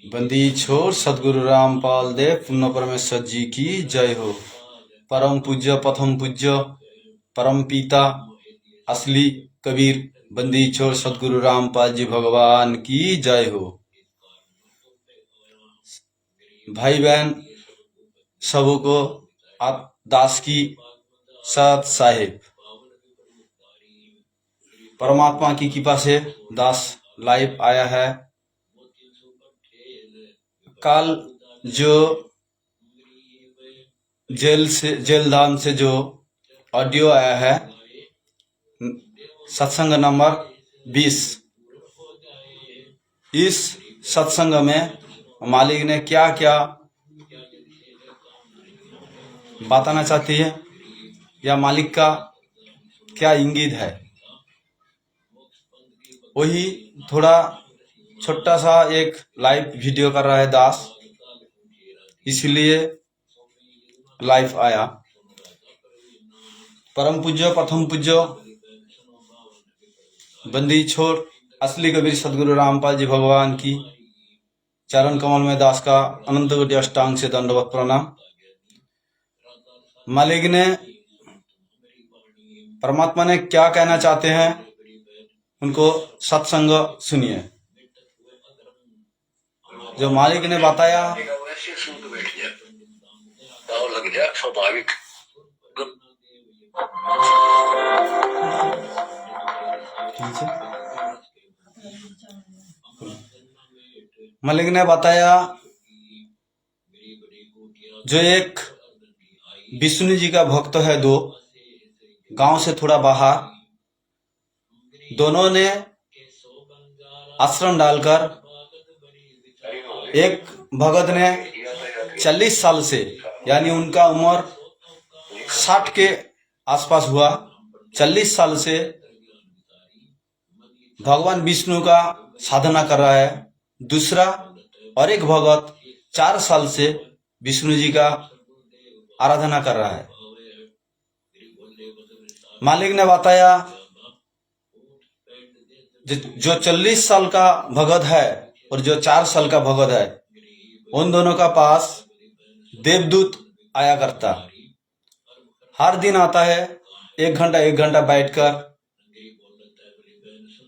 बंदी छोड़ सदगुरु रामपाल देव पुण्य परमेश्वर जी की जय हो। परम पूज्य प्रथम पूज्य परम पिता असली कबीर बंदी छोड़ सदगुरु रामपाल जी भगवान की जय हो। भाई बहन सबको आप दास की सत साहिब परमात्मा की कृपा से दास लाइव आया है। कल जो जेल धाम से जो ऑडियो आया है सत्संग नंबर 20, इस सत्संग में मालिक ने क्या क्या बताना चाहती है या मालिक का क्या इंगित है, वही थोड़ा छोटा सा एक लाइव वीडियो कर रहा है दास, इसलिए लाइव आया। परम पूज्य प्रथम पूज्य बंदी छोड़ असली कबीर सदगुरु रामपाल जी भगवान की चरण कमल में दास का अनंत कोटि अष्टांग से दंडवत प्रणाम। मालिक ने परमात्मा ने क्या कहना चाहते हैं उनको सत्संग सुनिए। जो मालिक ने बताया लग जाए स्वाभाविक। मालिक ने बताया जो एक विष्णु जी का भक्त है, दो गांव से थोड़ा बाहर, दोनों ने आश्रम डालकर एक भगत ने 40 साल से, यानी उनका उम्र 60 के आसपास हुआ, 40 साल से भगवान विष्णु का साधना कर रहा है। दूसरा और एक भगत 4 साल से विष्णु जी का आराधना कर रहा है। मालिक ने बताया जो 40 साल का भगत है और जो 4 साल का भगत है, उन दोनों का पास देवदूत आया करता, हर दिन आता है, 1 घंटा बैठकर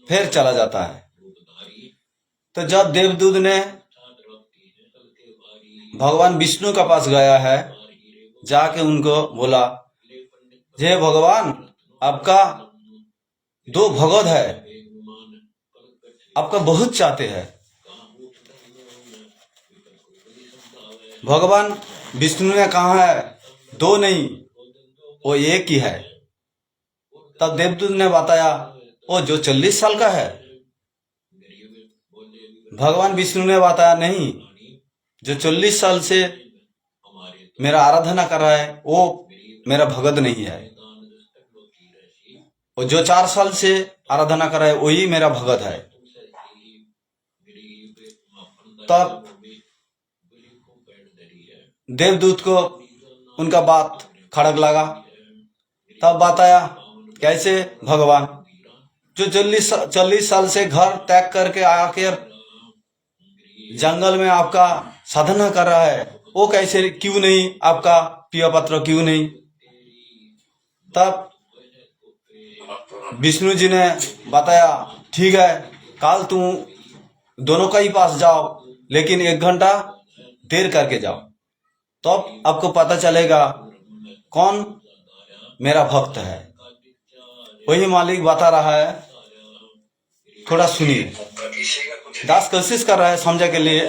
फिर चला जाता है। तो जब देवदूत ने भगवान विष्णु का पास गया है, जाके उनको बोला, हे भगवान, आपका 2 भगत है, आपका बहुत चाहते हैं। भगवान विष्णु ने कहा है 2 नहीं, वो एक ही है। तब देवदूत ने बताया वो जो 40 साल का है। भगवान विष्णु ने बताया नहीं, जो 40 साल से मेरा आराधना कर रहा है वो मेरा भगत नहीं है, और जो 4 साल से आराधना कर रहा है वही मेरा भगत है। तब देवदूत को उनका बात खड़क लगा। तब बताया, कैसे भगवान, जो 40 साल से घर त्याग करके आकर जंगल में आपका साधना कर रहा है, वो कैसे, क्यों नहीं आपका पिया पत्र क्यों नहीं? तब विष्णु जी ने बताया, ठीक है, कल तुम दोनों का ही पास जाओ, लेकिन 1 घंटा देर करके जाओ, तब आपको पता चलेगा कौन मेरा भक्त है। वही मालिक बता रहा है, थोड़ा सुनिए। दास कोशिश कर रहा है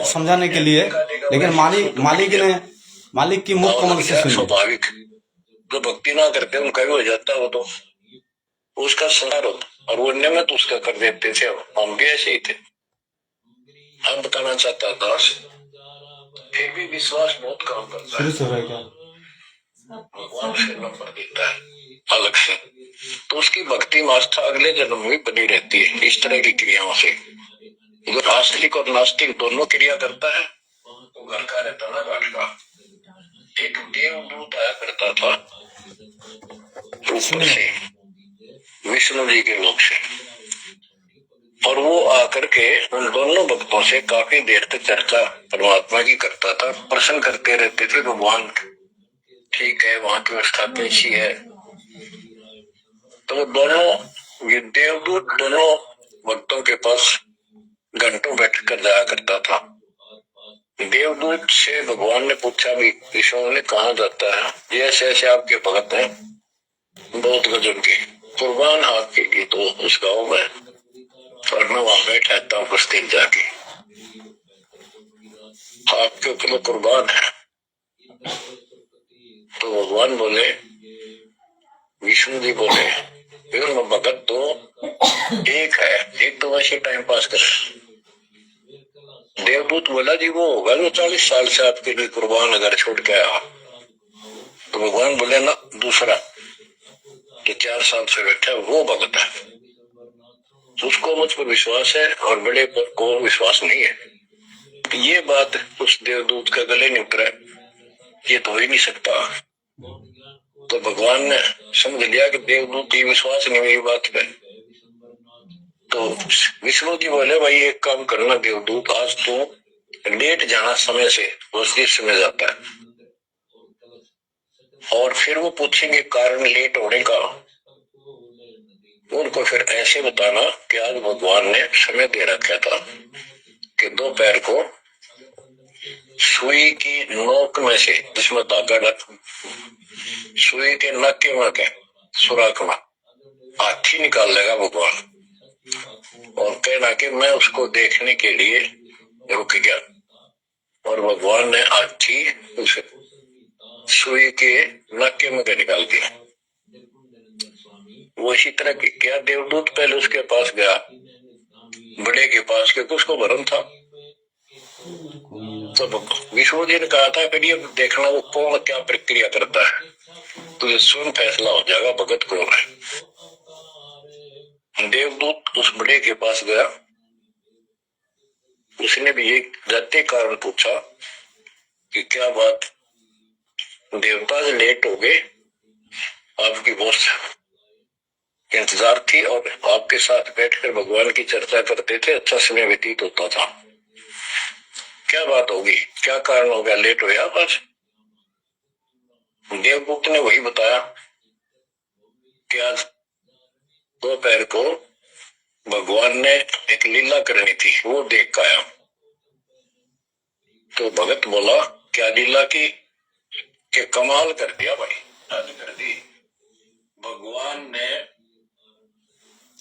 समझाने के लिए, लेकिन मालिक की मुख कमल से सुनिए। स्वाभाविक जो भक्ति ना करते उनका भी हो जाता, वो तो उसका संसार होता, और वो नियमित उसका कर देते थे। हम भी ऐसे ही थे। हम बताना चाहता दास, फिर भी विश्वास बहुत काम करता है। भगवान से नंबर देता है अलग से, तो उसकी भक्ति में आस्था अगले जन्म में बनी रहती है। इस तरह की क्रियाओं से जो आस्तिक और नास्तिक दोनों क्रिया करता है, वो घर का रहता ना घाट का। एक देवदूत आया करता था ऊपर से, विष्णु जी के लोक से, और वो आकर के उन दोनों भक्तों से काफी देर तक चर्चा परमात्मा की करता था, प्रश्न करते रहते थे भगवान ठीक है, वहां की व्यवस्था कैसी है। तो दोनों ये देवदूत दोनों भक्तों के पास घंटों बैठ कर जाया करता था। देवदूत से भगवान ने पूछा भी, विष्णु ने कहा जाता है ये ऐसे ऐसे आपके भक्त हैं, बहुत गजब के कुर्बान आपके लिए तो उस गाँव में, और मैं वहां बैठा था उपस्थित जाके, आपके ऊपर कुर्बान है। तो भगवान बोले, विष्णु जी बोले, फिर भगत तो एक है, एक तो वैसे टाइम पास कर। देवदूत बोला जी वो होगा जो 40 साल से आपके लिए कुर्बान अगर छोड़ के आया। तो भगवान बोले ना, दूसरा कि 4 साल से बैठा वो भगत है, उसको मुझ पर विश्वास है और बड़े पर को विश्वास नहीं है। ये बात उस देवदूत का गले नहीं उतरा, ये तो हो ही नहीं सकता। तो भगवान ने समझ लिया कि देवदूत की विश्वास नहीं मेरी बात पे। तो विष्णु जी बोले, भाई एक काम करना देवदूत, आज तो लेट जाना समय से, उस समय जाता है, और फिर वो पूछेंगे कारण लेट होने का, उनको फिर ऐसे बताना कि आज भगवान ने समय दे रखा था कि दोपहर को सुई की नोक में से, जिसमें धागा डाल, सुई के नक्के में के सुराख में हाथी निकाल लेगा भगवान, और कहना कि मैं उसको देखने के लिए रुक गया। और भगवान ने हाथी उस सुई के नक्के में के निकाल दिया। वो इसी तरह की क्या देवदूत पहले उसके पास गया, बड़े के पास, क्योंकि उसको भरम था। तो विष्णु जी ने कहा था कि ये देखना वो कौन क्या प्रक्रिया करता है, तुझे स्वयं फैसला हो जाएगा भगत कौन है। देवदूत उस बड़े के पास गया, उसने भी एक जाते कारण पूछा कि क्या बात देवता से लेट हो गए, आपकी बहुत इंतजार थी और आपके साथ बैठकर भगवान की चर्चा करते थे, अच्छा समय व्यतीत होता था, क्या बात होगी, क्या कारण हो गया, लेट हो गया बस। देवदूत ने वही बताया कि आज दोपहर को भगवान ने एक लीला करनी थी, वो देख कर आया। तो भगत बोला, क्या लीला की, कि कमाल कर दिया भाई, हद कर दी भगवान ने।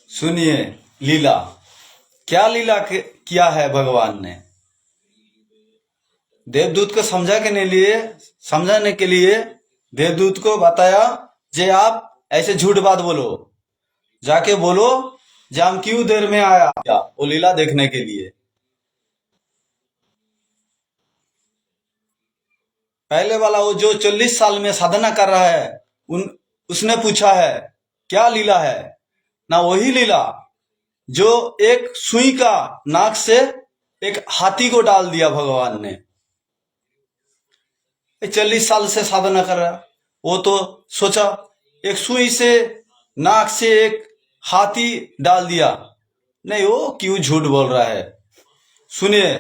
सुनिए लीला, क्या लीला किया है भगवान ने। देवदूत को समझाने के लिए देवदूत को बताया, जे आप ऐसे झूठ बात बोलो, जाके बोलो जे हम क्यों देर में आया वो लीला देखने के लिए। पहले वाला वो जो 40 साल में साधना कर रहा है, उसने पूछा है क्या लीला है, ना वही लीला जो एक सुई का नाक से एक हाथी को डाल दिया भगवान ने। 40 साल से साधना कर रहा, वो तो सोचा एक सुई से नाक से एक हाथी डाल दिया, नहीं वो क्यों झूठ बोल रहा है। सुनिए,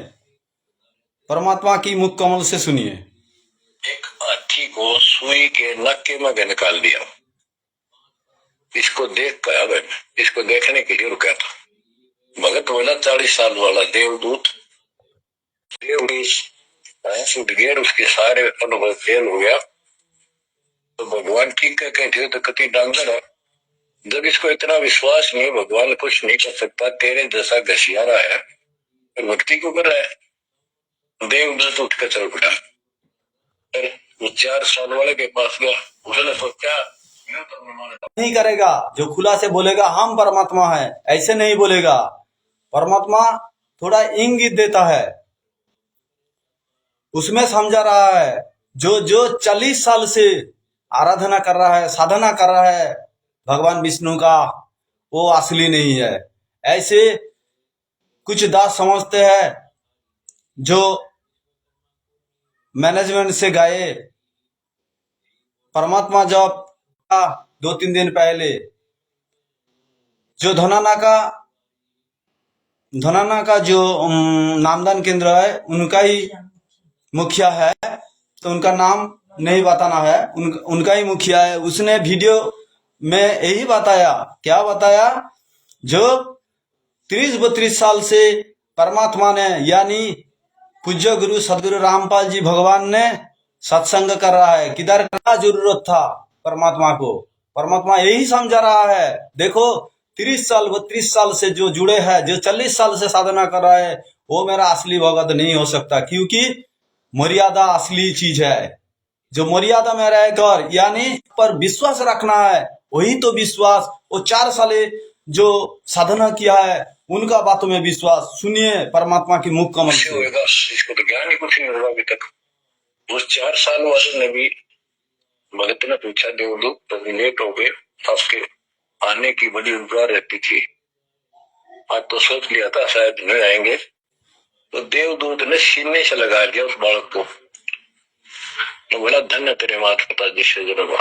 परमात्मा की मुख कमल से सुनिए। एक हाथी को सुई के नक्के में निकाल दिया, इसको देख कर इसको देखने के लिए रुका था। भगत बोला 40 साल वाला देवदूत छूट गया, उसके सारे अनुभव फेल हो गया। तो भगवान ठीक है कहते तो कति डांगर है, जब इसको इतना विश्वास नहीं, भगवान कुछ नहीं कर सकता, तेरे जैसा घसियारा है, भक्ति को कर रहा है। देवदूत उठ कर चल पड़ा, वो 4 साल वाले के पास गया, उसने सोचा नहीं करेगा, जो खुला से बोलेगा हम परमात्मा है, ऐसे नहीं बोलेगा। परमात्मा थोड़ा इंगित देता है, उसमें समझा रहा है जो 40 साल से आराधना कर रहा है, साधना कर रहा है भगवान विष्णु का, वो असली नहीं है। ऐसे कुछ दास समझते हैं जो मैनेजमेंट से गए, परमात्मा जब 2-3 दिन पहले जो धनाना का धनाना का जो नामदान केंद्र है उनका ही मुखिया है, तो उनका नाम नहीं बताना है, उनका ही मुखिया है। उसने वीडियो में यही बताया, क्या बताया, जो 30-32 साल से परमात्मा ने यानी पूज्य गुरु सदगुरु रामपाल जी भगवान ने सत्संग कर रहा है। किधर करना जरूरत था परमात्मा को, परमात्मा यही समझा रहा है। देखो 30 साल 32 साल से जो जुड़े हैं, जो 40 साल से साधना कर रहा है, वो मेरा असली भगत नहीं हो सकता, क्योंकि मर्यादा असली चीज है। जो मर्यादा में रहकर यानी पर विश्वास रखना है, वही तो विश्वास। वो 4 साल जो साधना किया है उनका बातों में विश्वास। सुनिए परमात्मा की मुख कमल से। होगा, इसको तो ज्ञान ही कुछ नहीं होगा अभी तक। उस 4 साल वाले ने भी भगत ने पूछा, देवदूत तो लेट हो गए, आपके आने की बड़ी उम्मीद रहती थी, आज तो सोच लिया था शायद नहीं आएंगे। तो देवदूत ने सीने से लगा दिया उस बालक को, तो बोला धन्य तेरे माता पिता जिससे जन्म।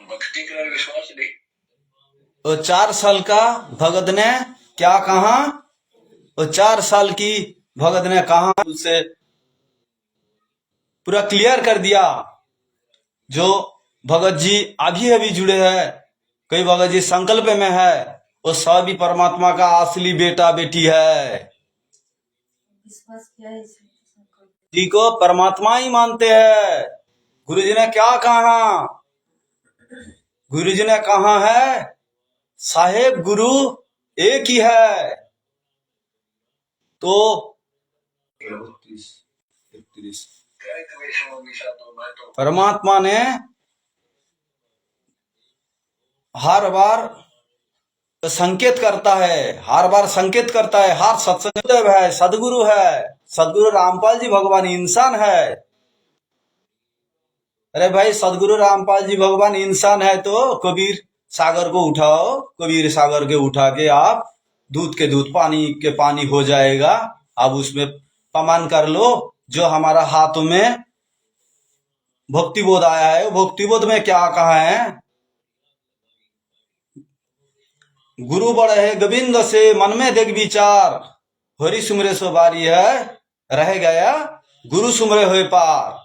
भक्ति का विश्वास नहीं। वो 4 साल का भगत ने क्या कहा, वो 4 साल की भगत ने कहा, उसे पूरा क्लियर कर दिया। जो भगत जी अभी अभी जुड़े हैं, कई भगत जी संकल्प में है, वो सभी परमात्मा का असली बेटा बेटी है। जी को परमात्मा ही मानते हैं। गुरु जी ने क्या कहा, गुरु जी ने कहा है साहेब गुरु एक ही है। तो परमात्मा ने हर बार संकेत करता है, हर बार संकेत करता है। हर सत्संग है, सदगुरु है, सदगुरु रामपाल जी भगवान इंसान है। अरे भाई सदगुरु रामपाल जी भगवान इंसान है तो कबीर सागर को उठाओ, कबीर सागर के उठा के आप दूध के दूध पानी के पानी हो जाएगा। अब उसमें प्रमाण कर लो। जो हमारा हाथों में भक्ति बोध आया है, भक्ति बोध में क्या कहा है, गुरु बड़ है गोविंद से मन में देख विचार, हरि सुमरे सो बारी है रह गया गुरु सुमरे हुए पार।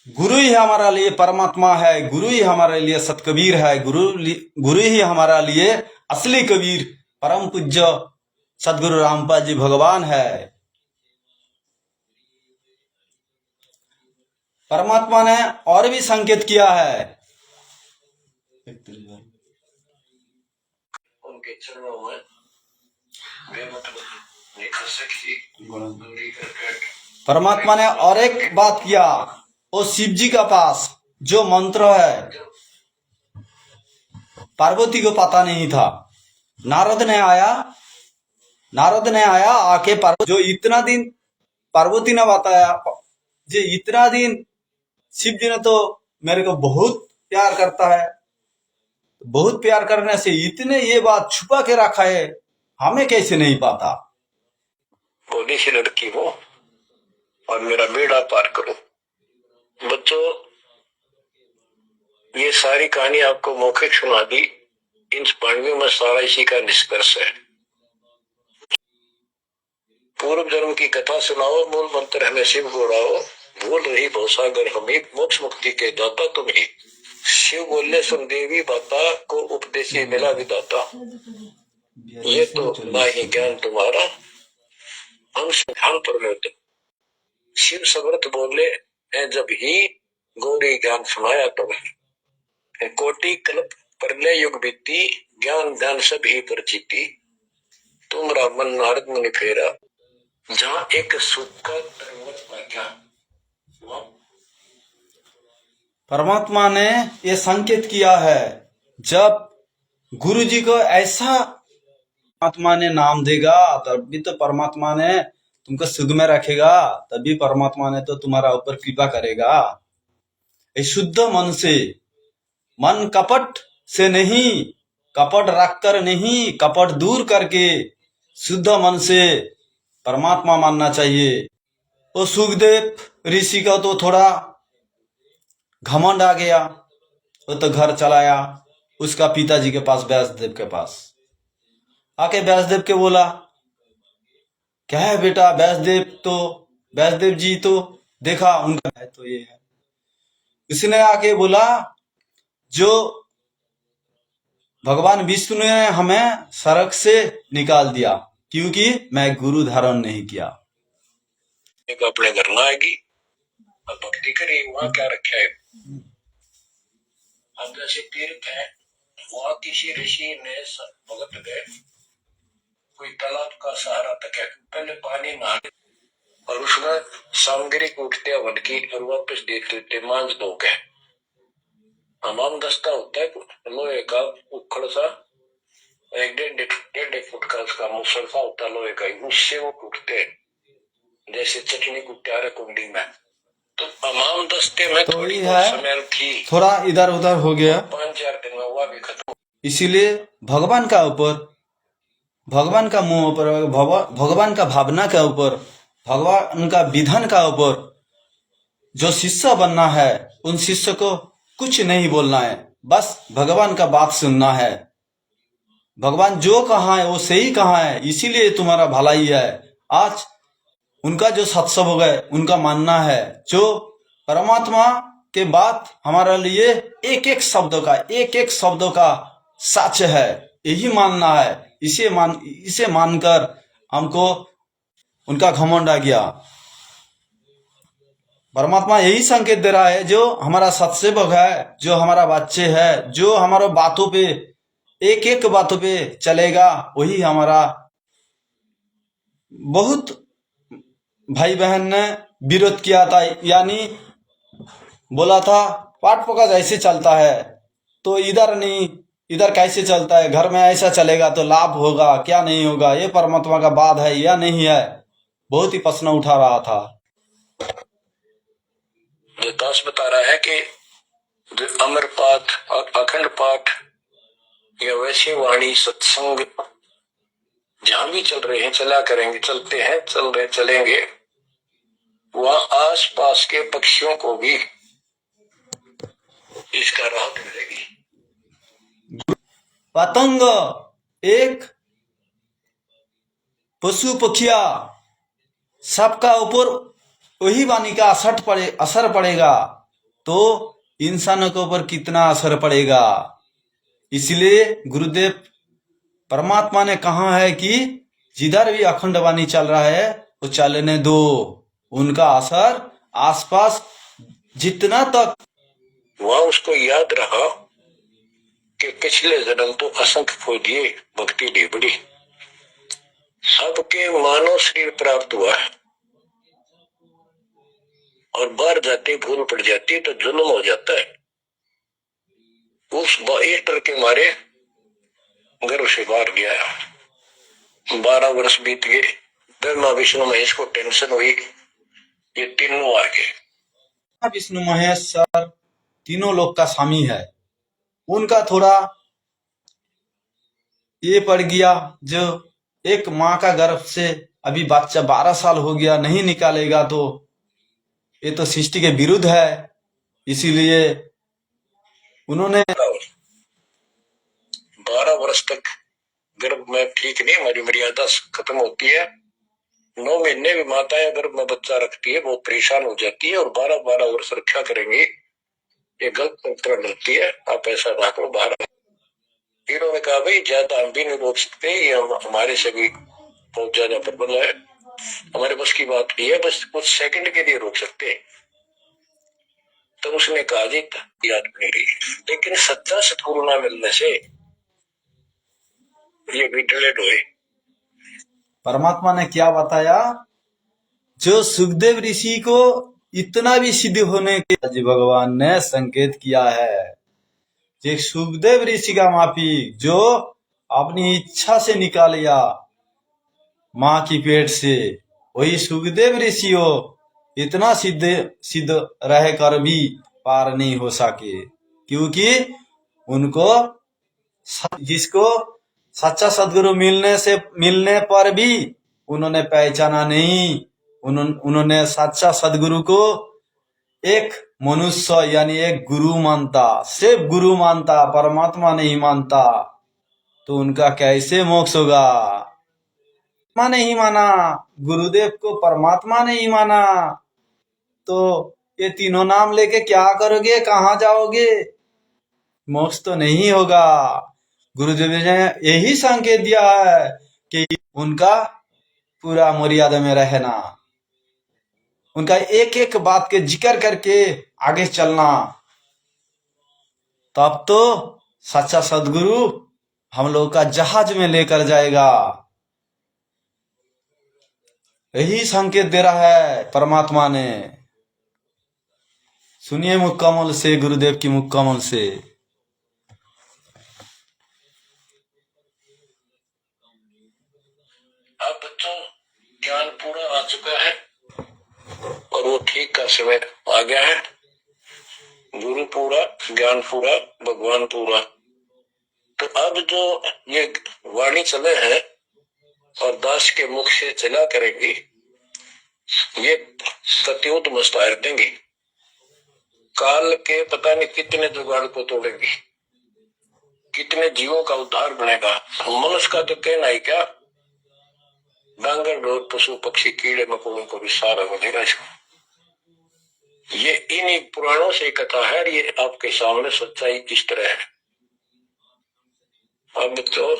गुरु ही हमारा लिए परमात्मा है, गुरु ही हमारे लिए सतकबीर है, गुरु ही हमारा लिए असली कबीर परम पूज्य सदगुरु रामपाल जी भगवान है। परमात्मा ने और भी संकेत किया है। उनके चरणों में नहीं कर सकती। परमात्मा ने और एक बात किया, वो शिव जी का पास जो मंत्र है पार्वती को पता नहीं था। नारद ने आया आके पार्वती, जो इतना दिन पार्वती ने बताया, जो इतना दिन शिव जी ने तो मेरे को बहुत प्यार करता है, बहुत प्यार करने से इतने ये बात छुपा के रखा है, हमें कैसे नहीं पता। बोली सी लड़की हो और मेरा बेड़ा पार करो। बच्चों ये सारी कहानी आपको मौखिक सुना दी, इन पांडवियों में सारा इसी का निष्कर्ष है। पूर्व जन्म की कथा सुनाओ, मूल मंत्र हमें शिव गोड़ाओ, भूल रही भवसागर हमें, मोक्ष मुक्ति के दाता तुम ही। शिव बोले सुन देवी बाता को उपदेशी मिला विदाता, ये तो ना ही ज्ञान तुम्हारा अंश ध्यान पर। शिव समर्थ बोले जब ही गौरी ज्ञान सुनाया तुम्हें, कोटि कल्प प्रलय युग बीती, ज्ञान ध्यान सब ही परिचिति, तुमरा मन नारद मुनि फेरा, जहाँ एक सूखा पर्वत पर क्या। परमात्मा ने ये संकेत किया है, जब गुरु जी को ऐसा परमात्मा ने नाम देगा तभी तो परमात्मा ने तुमको सुख में रखेगा, तभी परमात्मा ने तो तुम्हारा ऊपर कृपा करेगा। शुद्ध मन से, मन कपट से नहीं, कपट रखकर नहीं, कपट दूर करके शुद्ध मन से परमात्मा मानना चाहिए। वो सुखदेव ऋषि का तो थोड़ा घमंड आ गया, वो तो घर चलाया, उसका पिताजी के पास, व्यासदेव के पास आके व्यासदेव के बोला, क्या है बेटा? व्यासदेव जी तो देखा उनका है तो ये है। उसने आके बोला, जो भगवान विष्णु ने हमें सड़क से निकाल दिया क्योंकि मैं गुरु धारण नहीं किया। एक अपने घर में आएगी और भक्ति करी, वहां क्या रखा है? अब जैसे तीर्थ है, वहां किसी ऋषि ने भगत गए, कोई तालाब का सहारा तक है, पहले पानी नहा और उसमें सामग्री कूटते हवन की और वापस देख देते, मांझ धो के हमाम दस्ता होता है लोहे का उखड़ सा, एक डेढ़ फुट का उसका मुसल सा होता लोहे का, उससे वो कूटते जैसे चटनी कुटते रहे कुंडी में। तो हमाम दस्ते में तो थोड़ी ये है, स्मेल थी, थोड़ा इधर उधर हो गया, 5-4 दिन में हुआ भी खत्म। इसीलिए भगवान का ऊपर, भगवान का मुंह पर, भगवान का भावना के ऊपर, भगवान का विधान का ऊपर जो शिष्य बनना है, उन शिष्य को कुछ नहीं बोलना है, बस भगवान का बात सुनना है। भगवान जो कहा है वो सही कहा है, इसीलिए तुम्हारा भलाई है। आज उनका जो सत्सव हो गए, उनका मानना है, जो परमात्मा के बात हमारे लिए एक एक शब्दों का सच है, यही मानना है। इसे मानकर हमको उनका घमंड आ गया। परमात्मा यही संकेत दे रहा है, जो हमारा सत्सेवक है, जो हमारा बच्चे है, जो हमारे बातों पे एक एक बातों पे चलेगा, वही हमारा। बहुत भाई बहन ने विरोध किया था, यानी बोला था पाठ पका ऐसे चलता है तो इधर नहीं, इधर कैसे चलता है, घर में ऐसा चलेगा तो लाभ होगा क्या नहीं होगा, ये परमात्मा का बात है या नहीं है, बहुत ही प्रश्न उठा रहा था। जो दास बता रहा है कि जो अमर पाठ और अखंड पाठ या वैसे वाणी सत्संग जहां भी चल रहे हैं, चला करेंगे, चलते हैं, चल रहे चलेंगे, वहां आस पास के पक्षियों को भी इसका राहत मिलेगी। पतंग, एक पशु पक्षिया, सबका ऊपर वही वाणी का असर पड़ेगा, तो इंसानों के ऊपर कितना असर पड़ेगा। इसलिए गुरुदेव परमात्मा ने कहा है कि जिधर भी अखंड वाणी चल रहा है वो चलने दो, उनका असर आसपास जितना तक। वहां उसको याद रहा कि पिछले जन्म तो असंख्य खो दिए, भक्ति ढीबड़ी, सबके मानव शरीर प्राप्त हुआ है और बाहर जाते भूल पड़ जाती है तो जुल्म हो जाता है। उस डर के मारे घर से बाहर गया, 12 वर्ष बीत गए, ब्रह्मा विष्णु महेश को टेंशन हुई, ये तीनों आ गए। विष्णु महेश सर तीनों लोग का स्वामी है, उनका थोड़ा ये पड़ गया, जो एक माँ का गर्भ से अभी बच्चा 12 साल हो गया नहीं निकालेगा तो ये तो सृष्टि के विरुद्ध है। इसीलिए उन्होंने 12 वर्ष तक गर्भ में ठीक नहीं, हमारी मर्यादा खत्म होती है। 9 महीने भी माताएं गर्भ में बच्चा रखती है, वो परेशान हो जाती है और 12-12 वर्ष रक्षा करेंगे, ये गलत मंत्र मिलती है, आप ऐसा रख लो बाहर। इन्होंने कहा भाई ज्यादा हम भी नहीं रोक सकते, ये हमारे से भी बहुत ज्यादा प्रबल है, हमारे बस की बात नहीं है, बस कुछ सेकंड के लिए रोक सकते हैं। तो उसने कहा जी याद नहीं रही, लेकिन सच्चा सतगुरु ना मिलने से ये भी डिलेड हुए। परमात्मा ने क्या बताया, जो सुखदेव ऋषि को इतना भी सिद्ध होने के आज भगवान ने संकेत किया है, जो सुखदेव ऋषि का माफी जो अपनी इच्छा से निकाल लिया माँ की पेट से, वही सुखदेव ऋषि हो इतना सिद्ध रह कर भी पार नहीं हो सके, क्योंकि उनको जिसको सच्चा सदगुरु मिलने पर भी उन्होंने पहचाना नहीं, उन्होंने सच्चा सदगुरु को एक मनुष्य यानी एक गुरु मानता, सिर्फ गुरु मानता, परमात्मा नहीं मानता, तो उनका कैसे मोक्ष होगा? परमात्मा नहीं माना, गुरुदेव को परमात्मा नहीं माना, तो ये तीनों नाम लेके क्या करोगे? कहाँ जाओगे? मोक्ष तो नहीं होगा। गुरुदेव ने यही संकेत दिया है कि उनका पूरा मर्यादा में रहना, उनका एक एक बात के जिक्र करके आगे चलना, तब तो सच्चा सदगुरु हम लोग का जहाज में लेकर जाएगा। यही संकेत दे रहा है परमात्मा ने। सुनिए मुख कमल से, गुरुदेव की मुख कमल से। अब तो ज्ञान पूरा आ चुका है और वो ठीक का समय आ गया है। गुरु पूरा, ज्ञान पूरा, भगवान पूरा। तो अब जो ये वाणी चले हैं और दास के मुख से चला करेंगी, ये सत्योत मुस्तार देंगी। काल के पता नहीं कितने जुगाड़ को तोड़ेंगी, कितने जीवों का उद्धार बनेगा। मनुष्य का तो कहना ही क्या, डांगर डोर पशु पक्षी कीड़े मकोड़ों को भी सारा बनेगा इसको। ये इन्हीं पुराणों से कथा है, ये आपके सामने सच्चाई किस तरह है। अब तो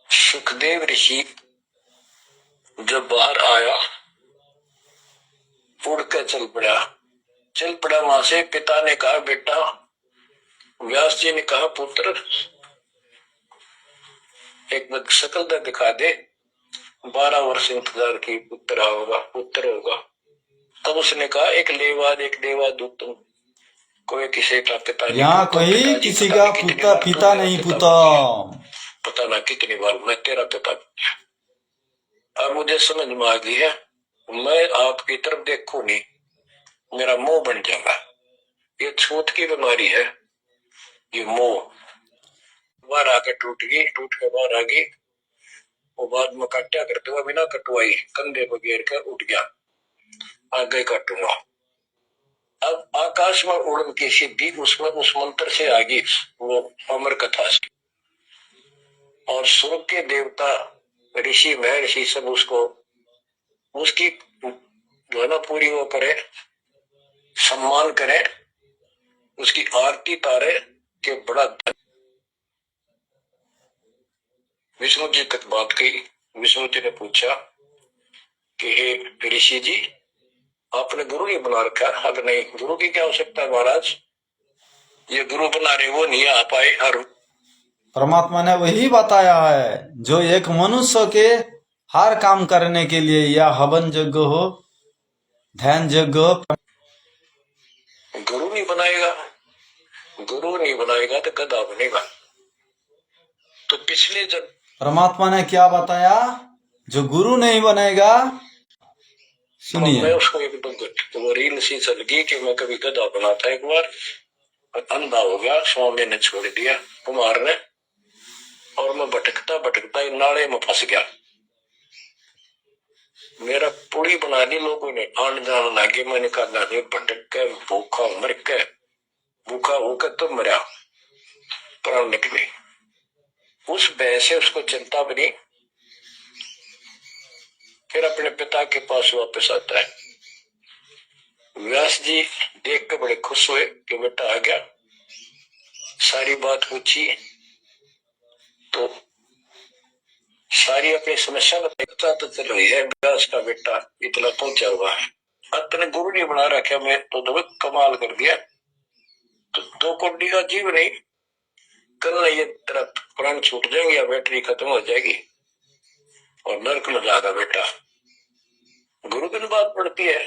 सुखदेव ऋषि जब बाहर आया, उड़ कर चल पड़ा वहां से। पिता ने कहा बेटा, व्यास जी ने कहा पुत्र एक शकल दिखा दे। 12 वर्ष इंतजार की, पुत्र होगा। तब उसने कहा एक लेवा दूध तुम। कोई किसी का पिता नहीं, यहाँ कोई किसी का पिता नहीं पुता, पता ना कितनी बार मैं तेरा पिता। अब मुझे समझ में आ गई है, मैं आपकी तरफ देखूं नहीं, मेरा मोह बन जाएगा। ये छूत की बीमारी है, ये मोह। बाहर आके टूट के बाहर आ गई। वो बाद में काटा करते हुए बिना कटवाई कंधे पर गिर कर उठ गया, आगे काटूंगा। अब आकाश में उड़न की सिद्धि उसमें उस मंत्र से आ गई, वो अमर कथा से। और स्वर्ग के देवता ऋषि महर्षि सब उसको, उसकी जो है ना पूरी वो करे, सम्मान करे, उसकी आरती तारे के बड़ा। विष्णु जी तक बात कही। विष्णु जी ने पूछा कि हे ऋषि जी, आपने गुरु ही बना रखा? अब नहीं, गुरु की क्या आवश्यकता है महाराज, ये गुरु बना रहे वो नहीं आ पाए। हर परमात्मा ने वही बताया है, जो एक मनुष्य के हर काम करने के लिए, या हवन यज्ञ हो, ध्यान यज्ञ हो, गुरु नहीं बनाएगा तो गधा बनेगा। तो पिछले जब परमात्मा ने क्या बताया, जो गुरु नहीं बनेगा, सुनिए। मैं उसको एक तो रील सी चल गई कि मैं कभी गधा बना था एक बार, अंधा हो गया, स्वामी ने छोड़ दिया कुमार ने, और मैं भटकता नाले में फंस गया। मेरा पुड़ी बना दी, लोगों ने आन जान लगे। मैंने कहा नहीं, भटक के भूखा होकर तो मरा, प्राण निकले। उस भय से उसको चिंता बनी। फिर अपने पिता के पास वापस आता है। व्यास जी देख के बड़े खुश हुए कि बेटा आ गया। सारी बात पूछी तो सारी अपनी समस्या बताता तो चल रही है, व्यास का बेटा इतना पहुंचा हुआ है, अपने गुरु ने बना रखा, मैं तो कमाल कर दिया। तो 2 कोड़ी का जीव नहीं, कल ये तेरा प्राण छूट जाएंगे या बैटरी खत्म हो जाएगी और नरक में जाएगा बेटा। गुरु की बात पड़ती है।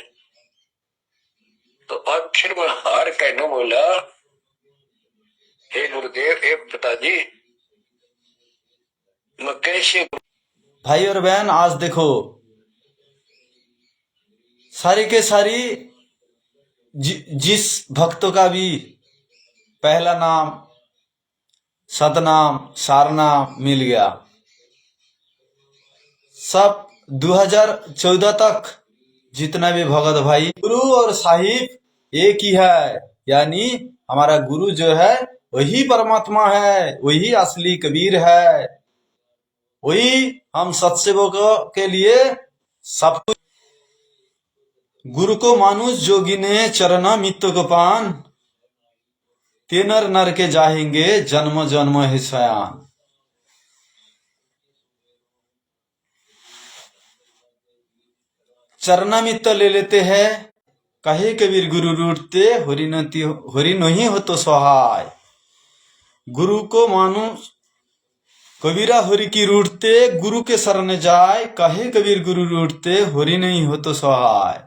तो आखिर में हार कहने बोला, हे गुरुदेव, हे पिताजी, मैं कैसे। भाई और बहन, आज देखो सारी के सारी जिस भक्तों का भी पहला नाम, सतनाम, सारनाम मिल गया, सब 2014 तक जितना भी भगत भाई, गुरु और साहिब एक ही है। यानी हमारा गुरु जो है वही परमात्मा है, वही असली कबीर है, वही हम सत्सेवकों के लिए सब कुछ। गुरु को मानुष जोगी ने चरना मित्त को पान, ते नर नर के जाएंगे जन्म जन्म है सयान। चरणामित्त ले लेते हैं, कहे कबीर गुरु रूठते, होरी नहीं हो तो सहाय। गुरु को मानो कबीरा होरी की रूठते, गुरु के शरण जाए, कहे कबीर गुरु रूठते, होरी नहीं हो तो सहाय।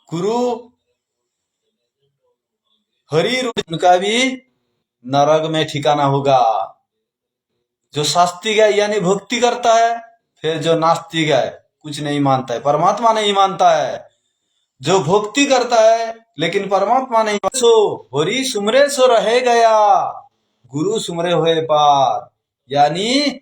गुरु हरि उनका भी नरक में ठिकाना होगा। जो शास्त्रिक है यानी भक्ति करता है, फिर जो नास्तिक है कुछ नहीं मानता है, परमात्मा नहीं मानता है। जो भक्ति करता है लेकिन परमात्मा नहीं, सो हरि सुमरे सो रहे गया, गुरु सुमरे हुए पार। यानी